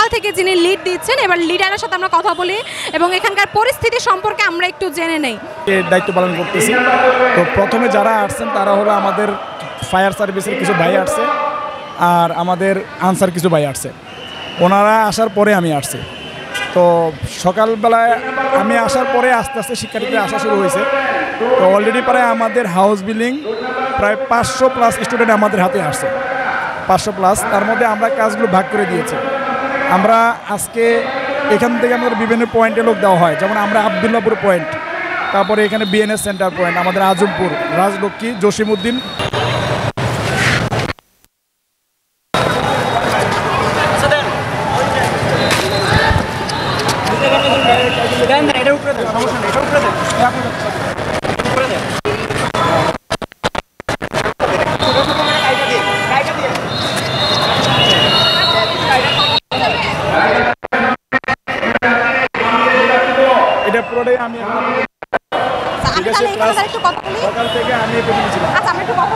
সকাল থেকে যিনি লিড দিচ্ছেন, এবার লিডারের সাথে আমরা কথা বলি এবং এখানকার পরিস্থিতি সম্পর্কে আমরা একটু জেনে নেই। দায়িত্ব পালন করতেছি। তো প্রথমে যারা আসছেন তারা হলো আমাদের ফায়ার সার্ভিসের কিছু ভাই আসছে, আর আমাদের আনসার কিছু ভাই আসছে। ওনারা আসার পরে আমি আসছি। তো সকালবেলায় আমি আসার পরে আস্তে আস্তে শিক্ষার্থীদের আসা শুরু হয়েছে। তো অলরেডি প্রায় আমাদের হাউস বিল্ডিং প্রায় 500+ স্টুডেন্ট আমাদের হাতে আসছে, 500+। তার মধ্যে আমরা কাজগুলো ভাগ করে দিয়েছি। আমরা আজকে এখান থেকে আমাদের বিভিন্ন পয়েন্টে লোক দেওয়া হয়, যেমন আমরা আবদুল্লাপুর পয়েন্ট, তারপরে এখানে বিএনএস সেন্টার পয়েন্ট, আমাদের আজমপুর, রাজলক্ষ্মী, জসিমউদ্দিন। এটা পুরোটাই আমি একটু কথা বলি। সকাল থেকে আমি এখানে ছিলাম। আচ্ছা, আমরা একটু কথা